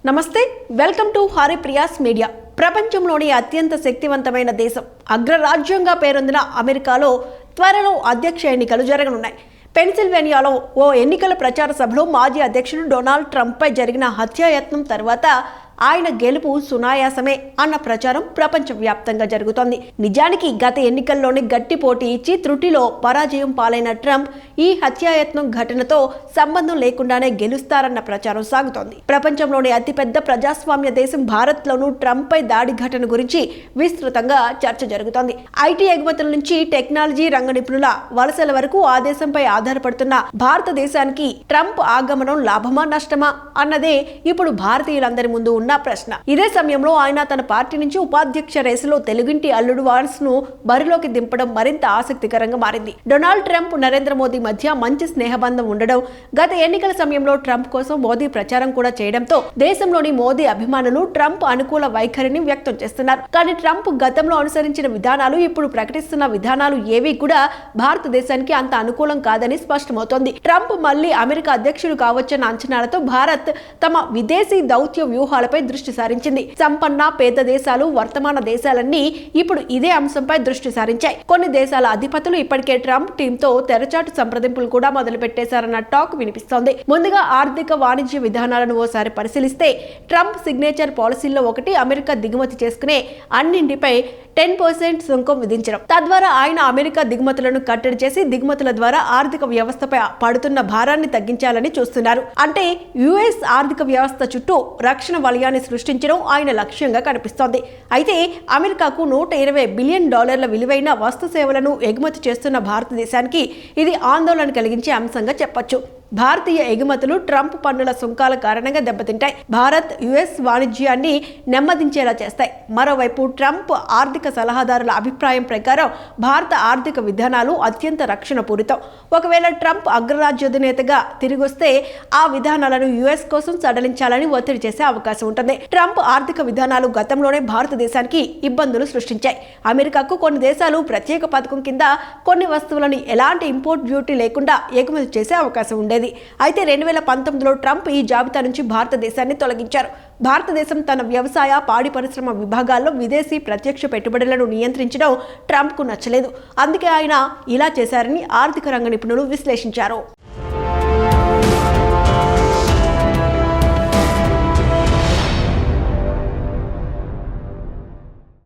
నమస్తే, welcome to Haripriya's media. ప్రపంచంలోని అత్యంత శక్తివంతమైన దేశం, అగ్రరాజ్యంగా పేరొందిన అమెరికాలో త్వరలో అధ్యక్ష ఎన్నికలు జరగనున్నాయి. పెన్సిల్వేనియాలో ఓ ఎన్నికల ప్రచార సభలో మాజీ అధ్యక్షుడు డొనాల్డ్ ట్రంప్పై జరిగిన హత్యాయత్నం తర్వాత ఆయన గెలుపు సునాయాసమే అన్న ప్రచారం ప్రపంచవ్యాప్తంగా జరుగుతోంది. నిజానికి గత ఎన్నికల్లోనే గట్టి పోటీ ఇచ్చి త్రుటిలో పరాజయం పాలైన ట్రంప్ ఈ హత్యాయత్నం ఘటనతో సంబంధం లేకుండానే గెలుస్తారన్న ప్రచారం సాగుతోంది. ప్రపంచంలోని అతిపెద్ద ప్రజాస్వామ్య దేశం భారత్లోనూ ట్రంప్పై దాడి ఘటన గురించి విస్తృతంగా చర్చ జరుగుతోంది. ఐటీ ఎగుమతుల నుంచి టెక్నాలజీ రంగ నిపుణుల వలసల వరకు ఆ దేశంపై ఆధారపడుతున్న భారతదేశానికి ట్రంప్ ఆగమనం లాభమా నష్టమా అన్నదే ఇప్పుడు భారతీయులందరి ముందు ఉన్న ప్రశ్న. ఇదే సమయంలో ఆయన తన పార్టీ నుంచి ఉపాధ్యక్ష రేసులో తెలుగింటి అల్లుడు వాన్స్ ను బరిలోకి దింపడం మరింత ఆసక్తికరంగా మారింది. డొనాల్డ్ ట్రంప్, నరేంద్ర మోదీ మధ్య మంచి స్నేహబంధం ఉండడం, గత ఎన్నికల సమయంలో ట్రంప్ కోసం మోదీ ప్రచారం కూడా చేయడంతో దేశంలోని మోదీ అభిమానులు ట్రంప్ అనుకూల వైఖరిని వ్యక్తం చేస్తున్నారు. కానీ ట్రంప్ గతంలో అనుసరించిన విధానాలు, ఇప్పుడు ప్రకటిస్తున్న విధానాలు ఏవి కూడా భారతదేశానికి అంత అనుకూలం కాదని స్పష్టమవుతోంది. ట్రంప్ మళ్లీ అమెరికా అధ్యక్షుడు కావచ్చన్న అంచనాలతో భారత్ తమ విదేశీ దౌత్య వ్యూహాలపై దృష్టి సారించింది. సంపన్న పేద దేశాలు, వర్తమాన దేశాలన్నీ ఇప్పుడు ఇదే అంశంపై దృష్టి సారించాయి. కొన్ని దేశాల అధిపతులు ఇప్పటికే ట్రంప్ టీంతో తెరచాటు సంప్రదింపులు కూడా మొదలు పెట్టేశారన్న టాక్ వినిపిస్తోంది. ముందుగా ఆర్థిక వాణిజ్య విధానాలను ఓసారి పరిశీలిస్తే ట్రంప్ సిగ్నేచర్ పాలసీల్లో ఒకటి అమెరికా దిగుమతి చేసుకునే అన్నింటిపై 10% సుంకం విధించడం. తద్వారా ఆయన అమెరికా దిగుమతులను కట్టడి చేసి దిగుమతుల ద్వారా ఆర్థిక వ్యవస్థపై పడుతున్న భారాన్ని తగ్గించాలని చూస్తున్నారు. అంటే యుఎస్ ఆర్థిక వ్యవస్థ చుట్టూ రక్షణ వలయాన్ని సృష్టించడం ఆయన లక్ష్యంగా కనిపిస్తోంది. అయితే అమెరికాకు $120 బిలియన్ విలువైన వస్తు సేవలను ఎగుమతి చేస్తున్న భారతదేశానికి ఇది ఆందోళన కలిగించే అంశంగా చెప్పొచ్చు. భారతీయ ఎగుమతులు ట్రంప్ పన్నుల సుంకాల కారణంగా దెబ్బతింటాయి. భారత్ యుఎస్ వాణిజ్యాన్ని నెమ్మదించేలా చేస్తాయి. మరోవైపు ట్రంప్ ఆర్థిక సలహాదారుల అభిప్రాయం ప్రకారం భారత ఆర్థిక విధానాలు అత్యంత రక్షణ పూరితం. ఒకవేళ ట్రంప్ అగ్రరాజ్యాధినేతగా తిరిగొస్తే ఆ విధానాలను యుఎస్ కోసం సడలించాలని ఒత్తిడి చేసే అవకాశం ఉంటుంది. ట్రంప్ ఆర్థిక విధానాలు గతంలోనే భారతదేశానికి ఇబ్బందులు సృష్టించాయి. అమెరికాకు కొన్ని దేశాలు ప్రత్యేక పథకం కింద కొన్ని వస్తువులను ఎలాంటి ఇంపోర్ట్ డ్యూటీ లేకుండా ఎగుమతి చేసే అవకాశం ఉండేది. అయితే 2019లో ట్రంప్ ఈ జాబితా నుంచి భారతదేశాన్ని తొలగించారు. భారతదేశం తన వ్యవసాయ, పాడి పరిశ్రమ విభాగాల్లో విదేశీ ప్రత్యక్ష పెట్టుబడులను నియంత్రించడం ట్రంప్కు నచ్చలేదు. అందుకే ఆయన ఇలా చేశారని ఆర్థిక రంగ నిపుణులు విశ్లేషించారు.